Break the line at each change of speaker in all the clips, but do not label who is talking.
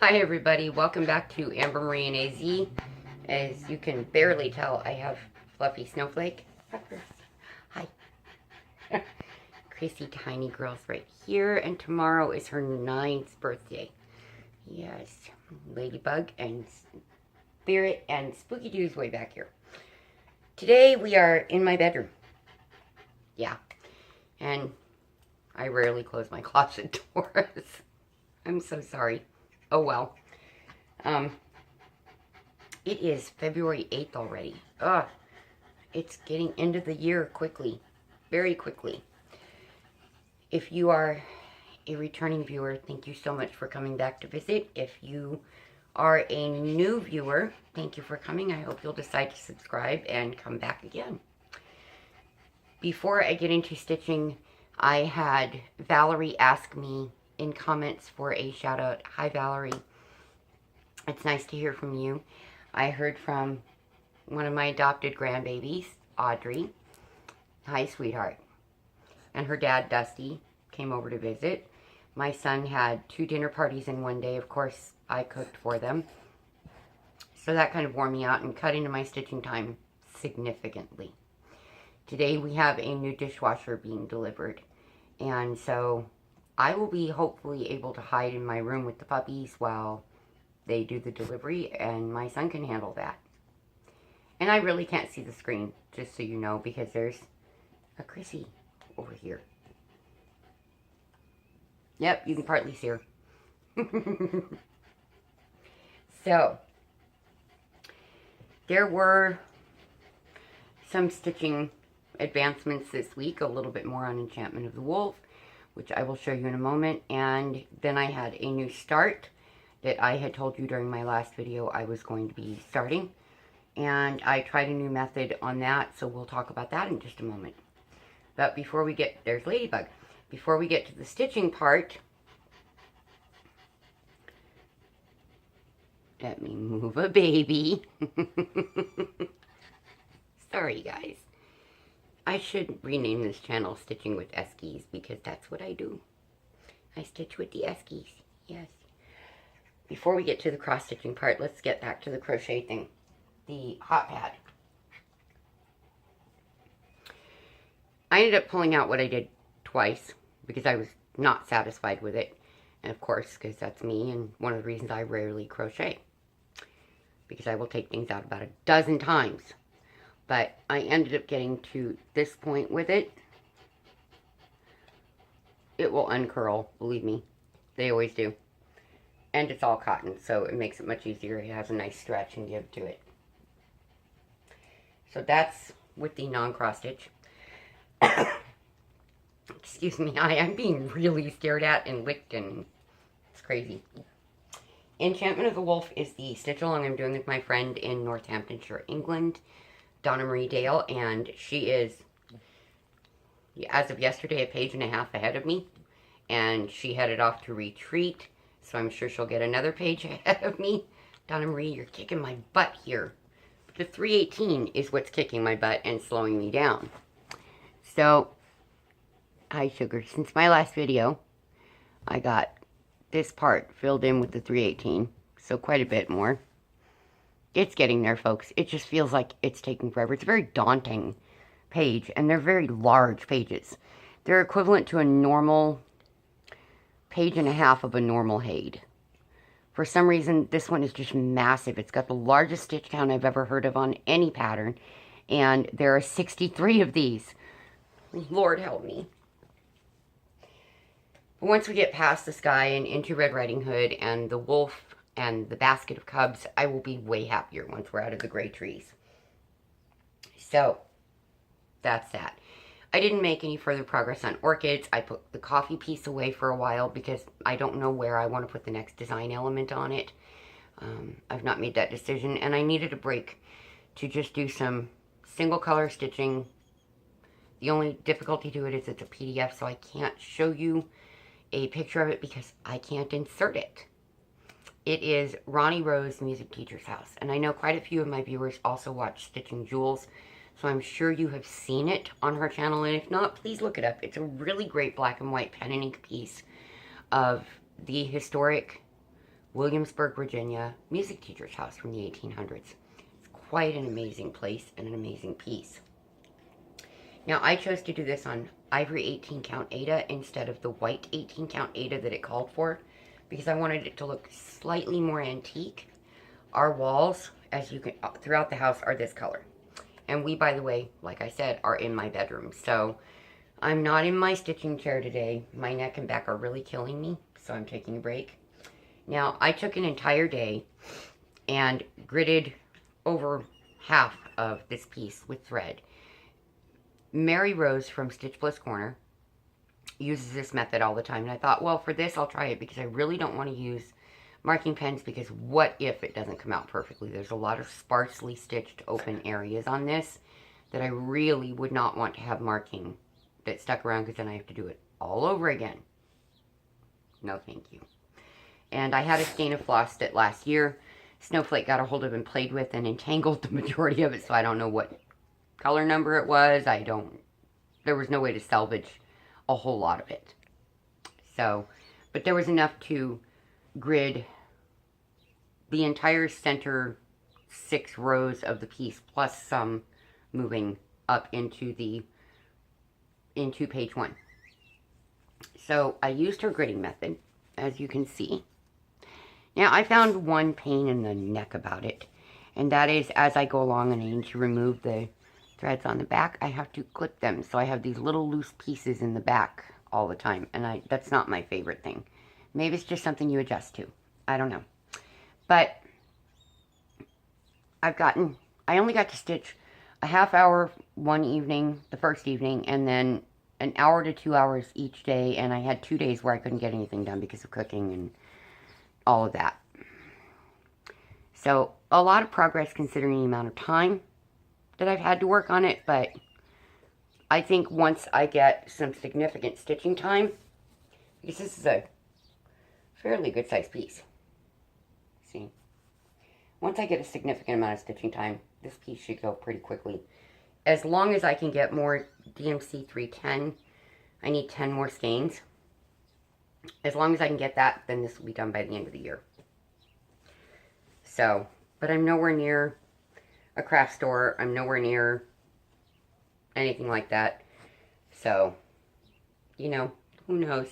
Hi everybody, welcome back to Amber Marie and AZ. As you can barely tell, I have Fluffy Snowflake. Hi. Chrissy Tiny Girl's right here, and tomorrow is her 9th birthday. Yes, Ladybug and Spirit and Spooky Doo's way back here. Today we are in my bedroom. Yeah, and I rarely close my closet doors. I'm so sorry. Oh well. It is February 8th already. Ugh. It's getting into the year quickly. Very quickly. If you are a returning viewer, thank you so much for coming back to visit. If you are a new viewer, thank you for coming. I hope you'll decide to subscribe and come back again. Before I get into stitching, I had Valerie ask me in comments for a shout out. Hi Valerie. It's nice to hear from you. I heard from one of my adopted grandbabies, Audrey. Hi sweetheart. And her dad, Dusty, came over to visit. My son had 2 dinner parties in one day. Of course, I cooked for them. So that kind of wore me out and cut into my stitching time significantly. Today we have a new dishwasher being delivered. And so I will be hopefully able to hide in my room with the puppies while they do the delivery, and my son can handle that. And I really can't see the screen, just so you know, because there's a Chrissy over here. Yep, you can partly see her. So, there were some stitching advancements this week, a little bit more on Enchantment of the Wolf, which I will show you in a moment. And then I had a new start that I had told you during my last video I was going to be starting. And I tried a new method on that, so we'll talk about that in just a moment. But before we get, there's Ladybug. Before we get to the stitching part, let me move a baby. Sorry guys. I should rename this channel Stitching with Eskies, because that's what I do. I stitch with the Eskies, yes. Before we get to the cross-stitching part, let's get back to the crochet thing. The hot pad. I ended up pulling out what I did twice, because I was not satisfied with it. And of course, because that's me, and one of the reasons I rarely crochet. Because I will take things out about a dozen times. But I ended up getting to this point with it. It will uncurl, believe me. They always do. And it's all cotton, so it makes it much easier. It has a nice stretch and give to it. So that's with the non-cross stitch. Excuse me, I'm being really stared at and licked, and it's crazy. Enchantment of the Wolf is the stitch along I'm doing with my friend in Northamptonshire, England, Donna Marie Dale, and she is, as of yesterday, a page and a half ahead of me, and she headed off to retreat, so I'm sure she'll get another page ahead of me. Donna Marie, you're kicking my butt here. The 318 is what's kicking my butt and slowing me down. So, hi sugar, since my last video, I got this part filled in with the 318, so quite a bit more. It's getting there, folks. It just feels like it's taking forever. It's a very daunting page, and they're very large pages. They're equivalent to a normal page and a half of a normal Haid. For some reason, this one is just massive. It's got the largest stitch count I've ever heard of on any pattern, and there are 63 of these. Lord help me. But once we get past the sky and into Red Riding Hood and the wolf and the basket of cubs, I will be way happier once we're out of the gray trees. So, that's that. I didn't make any further progress on orchids. I put the coffee piece away for a while because I don't know where I want to put the next design element on it. I've not made that decision, and I needed a break to just do some single color stitching. The only difficulty to it is it's a PDF, so I can't show you a picture of it because I can't insert it. It is Ronnie Rose Music Teacher's House, and I know quite a few of my viewers also watch Stitching Jewels, so I'm sure you have seen it on her channel, and if not, please look it up. It's a really great black and white pen and ink piece of the historic Williamsburg, Virginia music teacher's house from the 1800s. It's quite an amazing place and an amazing piece. Now, I chose to do this on ivory 18 count Aida instead of the white 18 count Aida that it called for, because I wanted it to look slightly more antique. Our walls, as you can, throughout the house, are this color. And we, by the way, like I said, are in my bedroom. So I'm not in my stitching chair today. My neck and back are really killing me, so I'm taking a break. Now, I took an entire day and gridded over half of this piece with thread. Mary Rose from Stitch Bliss Corner uses this method all the time. And I thought, well, for this, I'll try it because I really don't want to use marking pens, because what if it doesn't come out perfectly? There's a lot of sparsely stitched open areas on this that I really would not want to have marking that stuck around, because then I have to do it all over again. No, thank you. And I had a skein of floss that last year Snowflake got a hold of and played with and entangled the majority of it, so I don't know what color number it was. There was no way to salvage a whole lot of it. So, but there was enough to grid the entire center 6 rows of the piece, plus some moving up into page 1. So I used her gridding method, as you can see. Now, I found one pain in the neck about it, and that is as I go along and I need to remove the threads on the back, I have to clip them. So I have these little loose pieces in the back all the time, and that's not my favorite thing. Maybe it's just something you adjust to. I don't know. But I only got to stitch a half hour one evening, the first evening, and then an hour to 2 hours each day, and I had 2 days where I couldn't get anything done because of cooking and all of that. So, a lot of progress considering the amount of time that I've had to work on it, but I think once I get some significant stitching time, because this is a fairly good sized piece. See? Once I get a significant amount of stitching time, this piece should go pretty quickly. As long as I can get more DMC 310, I need 10 more skeins. As long as I can get that, then this will be done by the end of the year. So, but I'm nowhere near a craft store. I'm nowhere near anything like that. So, you know, who knows?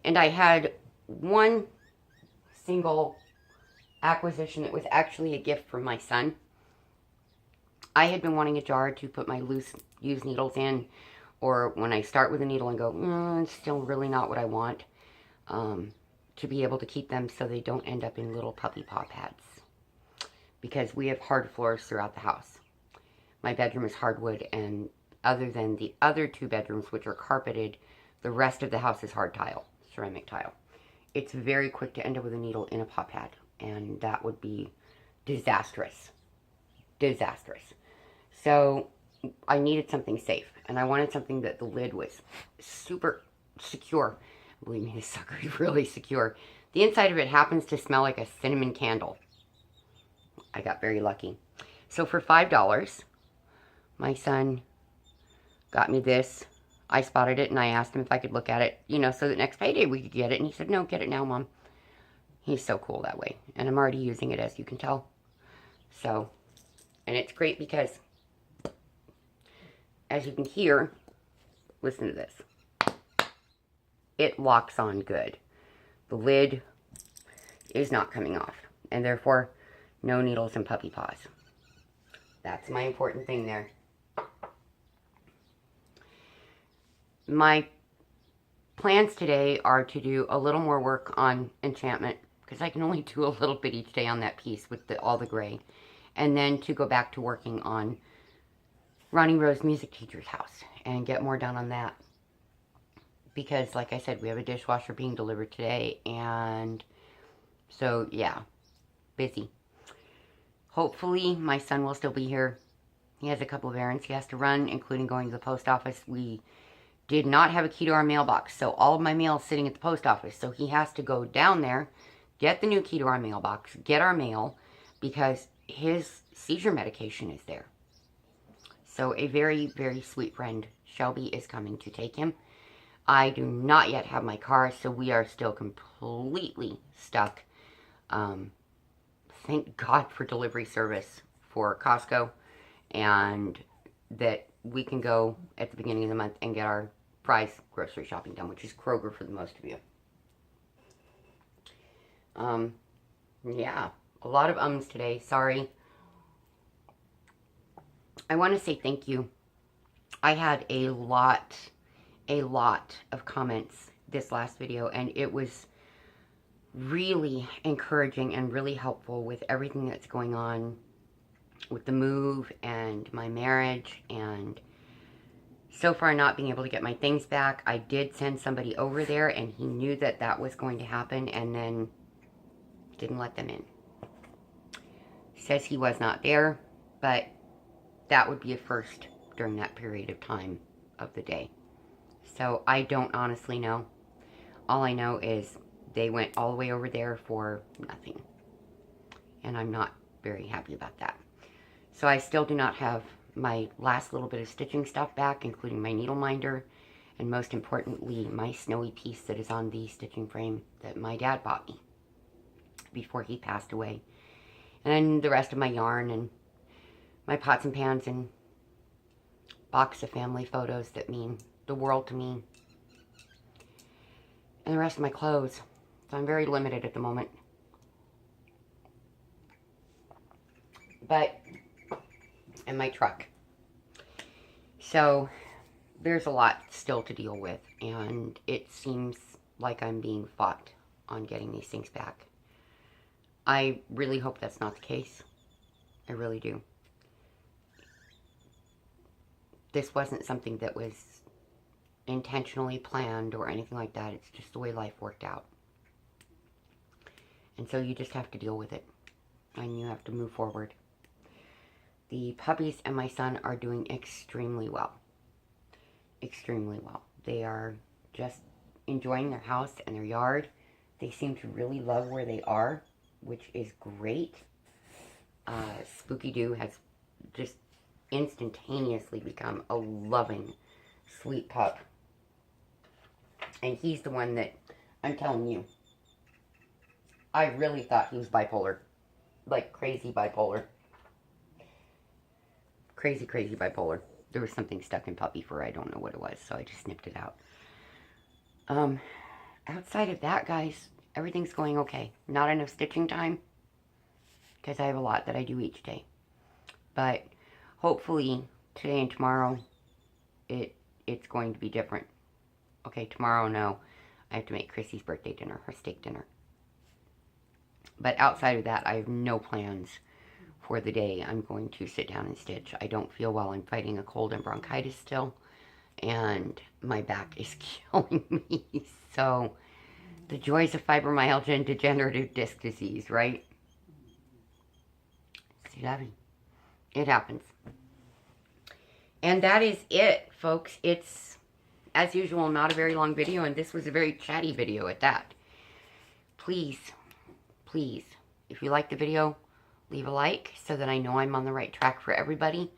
And I had one single acquisition that was actually a gift from my son. I had been wanting a jar to put my loose used needles in, or when I start with a needle and go, it's still really not what I want, to be able to keep them so they don't end up in little puppy paw pads. Because we have hard floors throughout the house. My bedroom is hardwood, and other than the other 2 bedrooms, which are carpeted, the rest of the house is hard tile, ceramic tile. It's very quick to end up with a needle in a paw pad, and that would be disastrous. Disastrous. So I needed something safe, and I wanted something that the lid was super secure. Believe me, this sucker is really secure. The inside of it happens to smell like a cinnamon candle. I got very lucky. So for $5, my son got me this. I spotted it, and I asked him if I could look at it, you know, so that next payday we could get it. And he said, no, get it now, Mom. He's so cool that way. And I'm already using it, as you can tell. So, and it's great because, as you can hear, listen to this. It locks on good. The lid is not coming off. And therefore, no needles and puppy paws. That's my important thing there. My plans today are to do a little more work on enchantment, because I can only do a little bit each day on that piece with all the gray. And then to go back to working on Ronnie Rose Music Teacher's house and get more done on that. Because, like I said, we have a dishwasher being delivered today, and so, yeah, busy. Hopefully, my son will still be here. He has a couple of errands he has to run, including going to the post office. We did not have a key to our mailbox, so all of my mail is sitting at the post office. So he has to go down there, get the new key to our mailbox, get our mail, because his seizure medication is there. So a very, very sweet friend, Shelby, is coming to take him. I do not yet have my car, so we are still completely stuck Thank God for delivery service for Costco, and that we can go at the beginning of the month and get our fries grocery shopping done, which is Kroger for the most of you. Yeah, a lot of ums today. Sorry. I want to say thank you. I had a lot of comments this last video, and it was really encouraging and really helpful with everything that's going on with the move and my marriage, and so far not being able to get my things back. I did send somebody over there, and he knew that that was going to happen, and then didn't let them in. Says he was not there, but that would be a first during that period of time of the day. So I don't honestly know. All I know is they went all the way over there for nothing. And I'm not very happy about that. So I still do not have my last little bit of stitching stuff back, including my needle minder, and most importantly, my snowy piece that is on the stitching frame that my dad bought me before he passed away. And the rest of my yarn and my pots and pans and box of family photos that mean the world to me. And the rest of my clothes. So I'm very limited at the moment. But, and my truck. So, there's a lot still to deal with. And it seems like I'm being fought on getting these things back. I really hope that's not the case. I really do. This wasn't something that was intentionally planned or anything like that. It's just the way life worked out. And so you just have to deal with it. And you have to move forward. The puppies and my son are doing extremely well. Extremely well. They are just enjoying their house and their yard. They seem to really love where they are, which is great. Spooky Doo has just instantaneously become a loving, sweet pup. And he's the one that, I'm telling you, I really thought he was bipolar. Like, crazy bipolar. Crazy, crazy bipolar. There was something stuck in puppy fur. I don't know what it was, so I just snipped it out. Outside of that, guys, everything's going okay. Not enough stitching time, because I have a lot that I do each day. But hopefully today and tomorrow it's going to be different. Okay, tomorrow, no. I have to make Chrissy's birthday dinner, her steak dinner. But outside of that, I have no plans for the day. I'm going to sit down and stitch. I don't feel well. I'm fighting a cold and bronchitis still. And my back is killing me. So, the joys of fibromyalgia and degenerative disc disease, right? C'est la vie. It happens. And that is it, folks. It's, as usual, not a very long video, and this was a very chatty video at that. Please, please, if you like the video, leave a like so that I know I'm on the right track for everybody.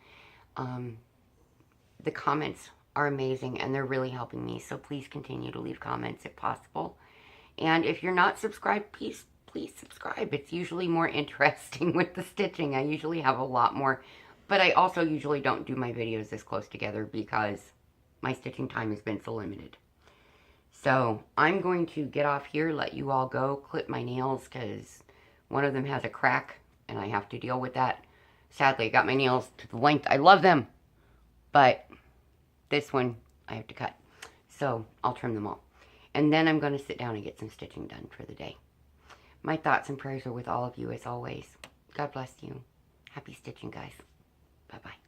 The comments are amazing, and they're really helping me, so please continue to leave comments if possible. And if you're not subscribed, please subscribe. It's usually more interesting with the stitching. I usually have a lot more, but I also usually don't do my videos this close together because my stitching time has been so limited. So I'm going to get off here, let you all go, clip my nails because one of them has a crack and I have to deal with that. Sadly, I got my nails to the length. I love them, but this one I have to cut. So I'll trim them all. And then I'm going to sit down and get some stitching done for the day. My thoughts and prayers are with all of you as always. God bless you. Happy stitching, guys. Bye-bye.